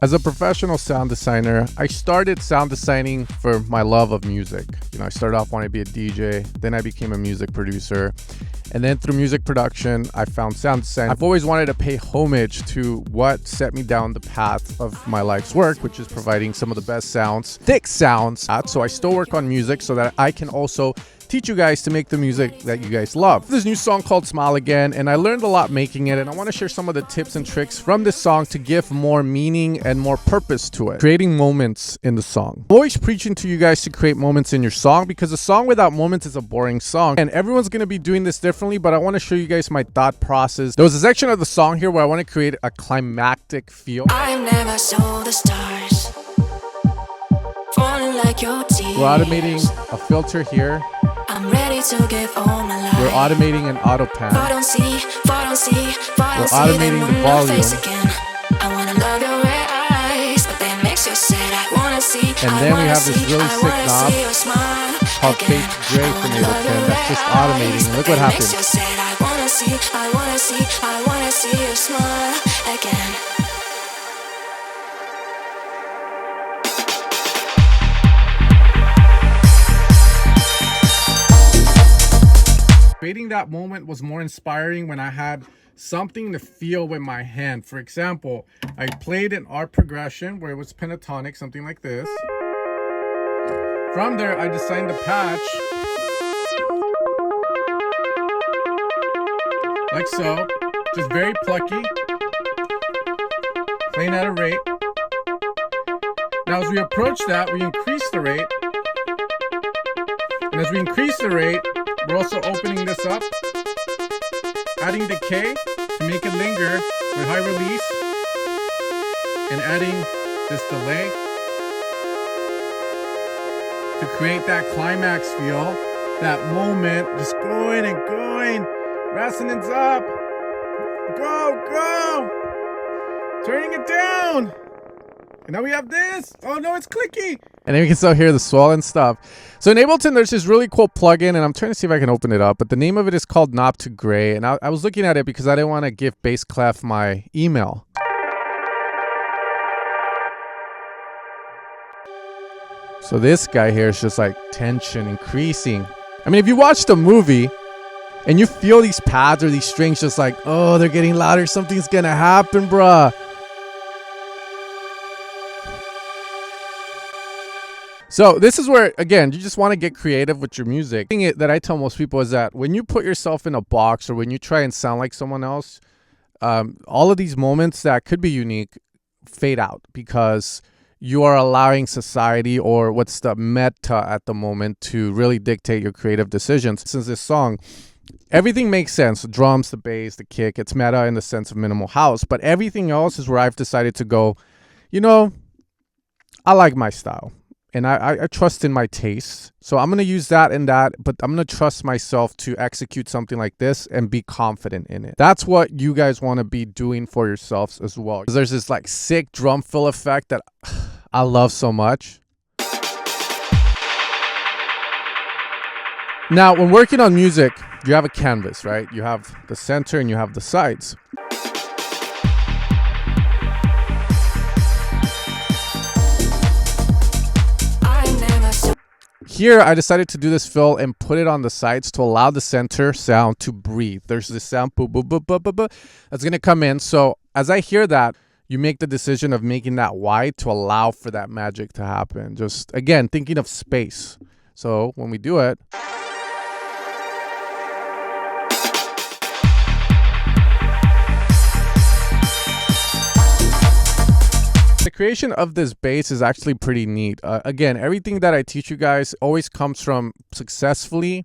As a professional sound designer, I started sound designing for my love of music. You know, I started off wanting to be a DJ, then I became a music producer. And then through music production, I found sound design. I've always wanted to pay homage to what set me down the path of my life's work, which is providing some of the best sounds, thick sounds. So I still work on music so that I can also teach you guys to make the music that you guys love. This new song called Smile Again, and I learned a lot making it, and I want to share some of the tips and tricks from this song to give more meaning and more purpose to it. Creating moments in the song. I'm always preaching to you guys to create moments in your song, because a song without moments is a boring song, and everyone's going to be doing this differently, but I want to show you guys my thought process. There was a section of the song here where I want to create a climactic feel. I never saw the stars falling like your tears. We're automating a filter here. I'm ready to give all my life. We're automating an auto pan. We're automating the volume. I wanna love your red eyes, but that makes you sad. I wanna see. And then we have this really sick knob called Fade to Gray from Ableton that's just automating. Look what happens. I wanna see you smile again. Creating that moment was more inspiring when I had something to feel with my hand. For example, I played an art progression where it was pentatonic, something like this. From there, I designed the patch, like so, just very plucky, playing at a rate. Now as we approach that, we increase the rate. And as we increase the rate, we're also opening this up, adding decay to make it linger with high release, and adding this delay to create that climax feel, that moment, just going and going, resonance up, go, turning it down. And now we have this. Oh no, it's clicky. And then we can still hear the swell and stuff. So in Ableton, there's this really cool plugin, and I'm trying to see if I can open it up, but the name of it is called Knob to Gray. And I was looking at it because I didn't want to give Bass Clef my email. So this guy here is just like tension increasing. I mean, if you watch the movie and you feel these pads or these strings just like, oh, they're getting louder, something's gonna happen, bruh. So this is where, again, you just want to get creative with your music. The thing that I tell most people is that when you put yourself in a box or when you try and sound like someone else, all of these moments that could be unique fade out because you are allowing society or what's the meta at the moment to really dictate your creative decisions. Since this song, everything makes sense. The drums, the bass, the kick, it's meta in the sense of minimal house. But everything else is where I've decided to go, you know, I like my style. And I trust in my tastes. So I'm going to use that and that, but I'm going to trust myself to execute something like this and be confident in it. That's what you guys want to be doing for yourselves as well. There's this like sick drum fill effect that I love so much. Now, when working on music, you have a canvas, right? You have the center and you have the sides. Here, I decided to do this fill and put it on the sides to allow the center sound to breathe. There's this sound boop, boop, boop, boop, boop, boop, that's going to come in. So as I hear that, you make the decision of making that wide to allow for that magic to happen. Just, again, thinking of space. So when we do it... The creation of this bass is actually pretty neat. Again, everything that I teach you guys always comes from successfully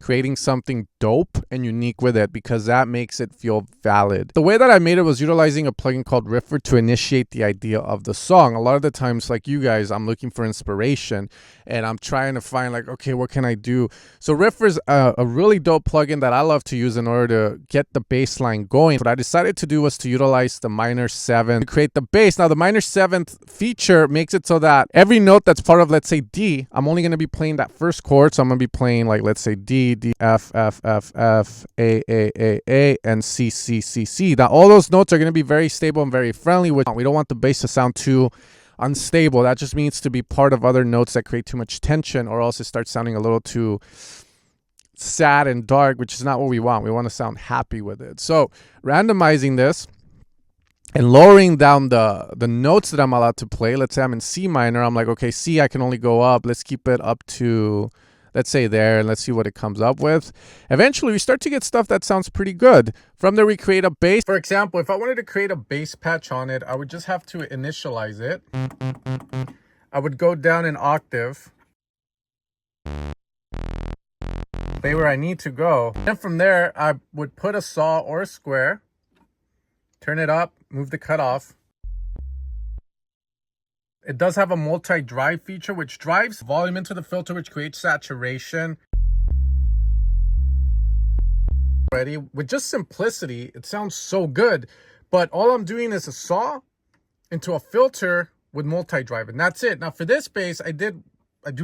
creating something dope and unique with it, because that makes it feel valid. The way that I made it was utilizing a plugin called Riffer to initiate the idea of the song. A lot of the times, like you guys, I'm looking for inspiration and I'm trying to find like, okay, what can I do? So Riffer's a really dope plugin that I love to use in order to get the bass line going. What I decided to do was to utilize the minor 7 to create the bass. Now the minor 7th feature makes it so that every note that's part of, let's say D, I'm only going to be playing that first chord. So I'm going to be playing like, let's say D, D, F, F, F, F, A, and C, C, C, C. Now, all those notes are going to be very stable and very friendly. We don't want the bass to sound too unstable. That just means to be part of other notes that create too much tension, or else it starts sounding a little too sad and dark, which is not what we want. We want to sound happy with it. So randomizing this and lowering down the notes that I'm allowed to play. Let's say I'm in C minor. I'm like, okay, C, I can only go up. Let's keep it up to, let's say there, and let's see what it comes up with. Eventually, we start to get stuff that sounds pretty good. From there, we create a bass. For example, if I wanted to create a bass patch on it, I would just have to initialize it. I would go down an octave, play where I need to go. And from there, I would put a saw or a square, turn it up, move the cutoff. It does have a multi-drive feature, which drives volume into the filter, which creates saturation. Already, with just simplicity, it sounds so good. But all I'm doing is a saw into a filter with multi-drive, and that's it. Now for this bass, I do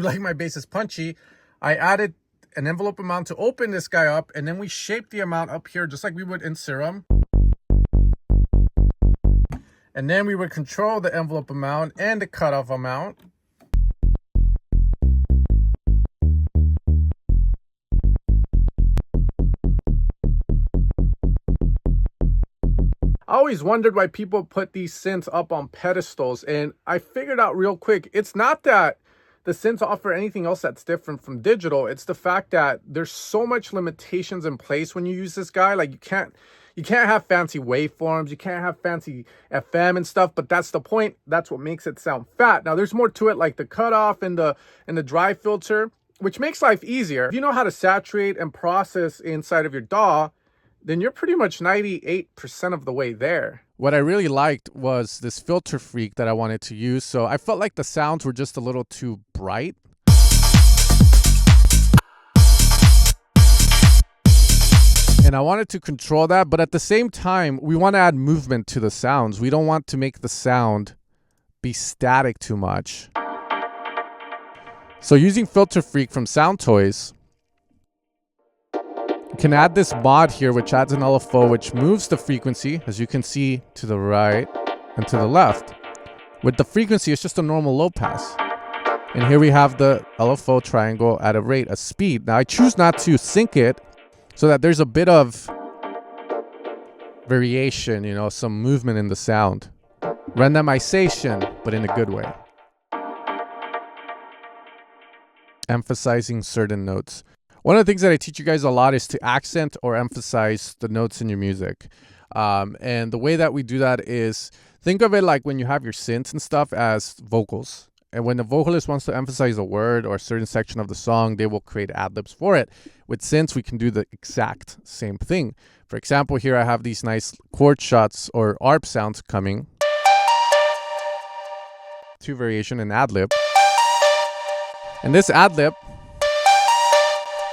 like my basses punchy. I added an envelope amount to open this guy up, and then we shape the amount up here just like we would in Serum. And then we would control the envelope amount and the cutoff amount. I always wondered why people put these synths up on pedestals, and I figured out real quick, it's not that the synths offer anything else that's different from digital. It's the fact that there's so much limitations in place when you use this guy. Like you can't have fancy waveforms, you can't have fancy FM and stuff, but that's the point. That's what makes it sound fat. Now there's more to it, like the cutoff and the dry filter, which makes life easier. If you know how to saturate and process inside of your DAW, then you're pretty much 98% of the way there. What I really liked was this filter freak that I wanted to use. So I felt like the sounds were just a little too bright. And I wanted to control that, but at the same time, we want to add movement to the sounds. We don't want to make the sound be static too much. So using Filter Freak from Soundtoyz, you can add this mod here, which adds an LFO, which moves the frequency, as you can see, to the right and to the left. With the frequency, it's just a normal low pass. And here we have the LFO triangle at a rate, a speed. Now I choose not to sync it so that there's a bit of variation, you know, some movement in the sound. Randomization, but in a good way. Emphasizing certain notes. One of the things that I teach you guys a lot is to accent or emphasize the notes in your music. And the way that we do that is, think of it like when you have your synths and stuff as vocals. And when the vocalist wants to emphasize a word or a certain section of the song, they will create ad-libs for it. With synths, we can do the exact same thing. For example, here I have these nice chord shots or ARP sounds coming. To variation and ad-lib. And this ad-lib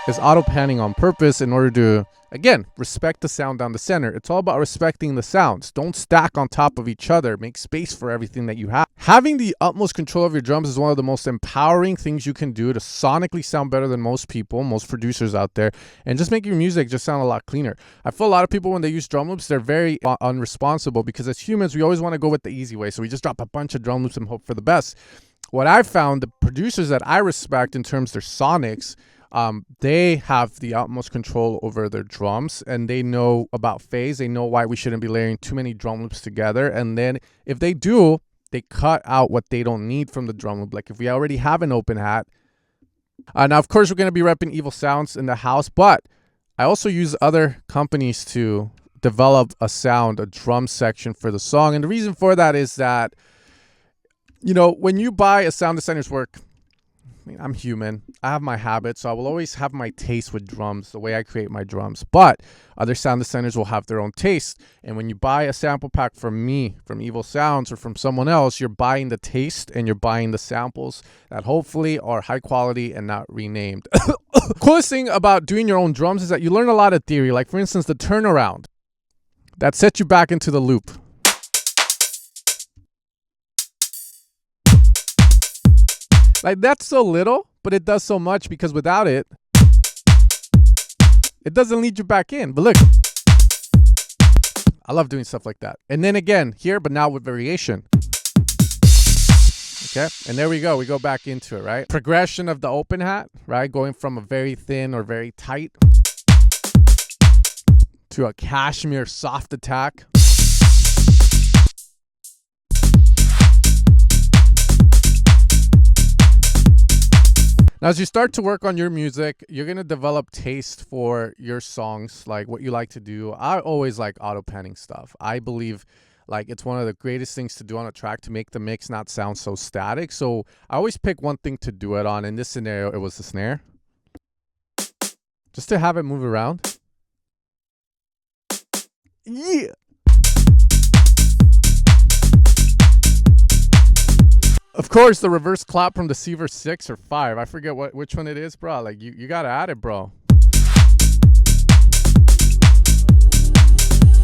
is auto-panning on purpose in order to, again, respect the sound down the center. It's all about respecting the sounds. Don't stack on top of each other. Make space for everything that you have. Having the utmost control of your drums is one of the most empowering things you can do to sonically sound better than most people, most producers out there, and just make your music just sound a lot cleaner. I feel a lot of people, when they use drum loops, they're very unresponsible, because as humans, we always want to go with the easy way. So we just drop a bunch of drum loops and hope for the best. What I've found, the producers that I respect in terms of their sonics, they have the utmost control over their drums, and they know about phase. They know why we shouldn't be layering too many drum loops together. And then if they do, they cut out what they don't need from the drum loop. Like if we already have an open hat. Now, of course, we're going to be repping Evil Sounds in the house, but I also use other companies to develop a sound, a drum section for the song. And the reason for that is that, you know, when you buy a sound designer's work, I mean, I'm human. I have my habits, so I will always have my taste with drums, the way I create my drums. But other sound designers will have their own taste. And when you buy a sample pack from me, from Evil Sounds, or from someone else, you're buying the taste and you're buying the samples that hopefully are high quality and not renamed. The coolest thing about doing your own drums is that you learn a lot of theory. Like, for instance, the turnaround. That sets you back into the loop. Like, that's so little, but it does so much, because without it, It doesn't lead you back in. But look, I love doing stuff like that. And then again, here, but now with variation. Okay, and there we go. We go back into it, right? Progression of the open hat, right? Going from a very thin or very tight to a cashmere soft attack. Now, as you start to work on your music, you're going to develop taste for your songs, like what you like to do. I always like auto panning stuff. I believe like it's one of the greatest things to do on a track to make the mix not sound so static. So I always pick one thing to do it on. In this scenario, it was the snare. Just to have it move around. Yeah. Of course, the reverse clap from the Seaver 6 or 5. I forget which one it is, bro. Like, you got to add it, bro.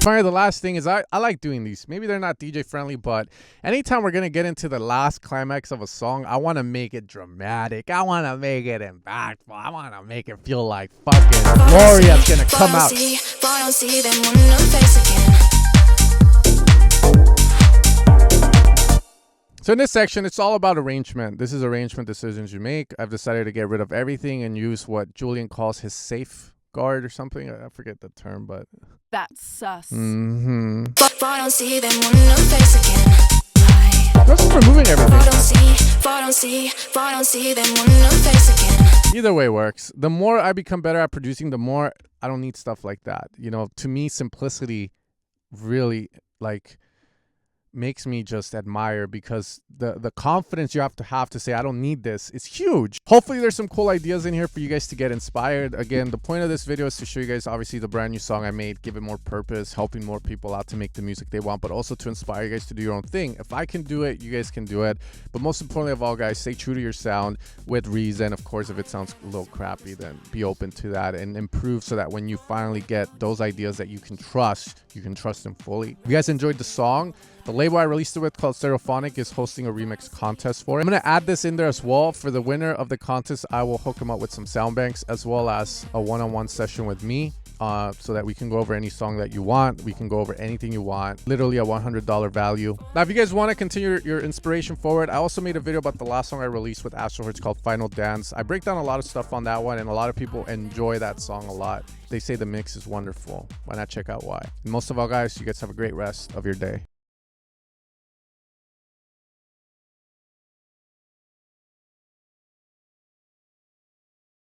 Finally, the last thing is I like doing these. Maybe they're not DJ friendly, but anytime we're going to get into the last climax of a song, I want to make it dramatic. I want to make it impactful. I want to make it feel like fucking Gloria's going to come out. So in this section, it's all about arrangement. This is arrangement decisions you make. I've decided to get rid of everything and use what Julian calls his safeguard or something. I forget the term, but... That's sus. Mm-hmm. Just removing everything. Either way works. The more I become better at producing, the more I don't need stuff like that. You know, to me, simplicity really, like... makes me just admire, because the confidence you have to say I don't need this is huge. Hopefully there's some cool ideas in here for you guys to get inspired. Again, the point of this video is to show you guys obviously the brand new song I made, give it more purpose, helping more people out to make the music they want, but also to inspire you guys to do your own thing. If I can do it, you guys can do it. But most importantly of all, guys, stay true to your sound with reason. Of course, if it sounds a little crappy, then be open to that and improve, so that when you finally get those ideas that you can trust them fully. If you guys enjoyed the song, the label I released it with, called Stereophonic, is hosting a remix contest for it. I'm going to add this in there as well. For the winner of the contest, I will hook him up with some sound banks, as well as a one-on-one session with me, so that we can go over any song that you want. We can go over anything you want. Literally a $100 value. Now, if you guys want to continue your inspiration forward, I also made a video about the last song I released with Astrohertz called Final Dance. I break down a lot of stuff on that one, and a lot of people enjoy that song a lot. They say the mix is wonderful. Why not check out why? And most of all, guys, you guys have a great rest of your day.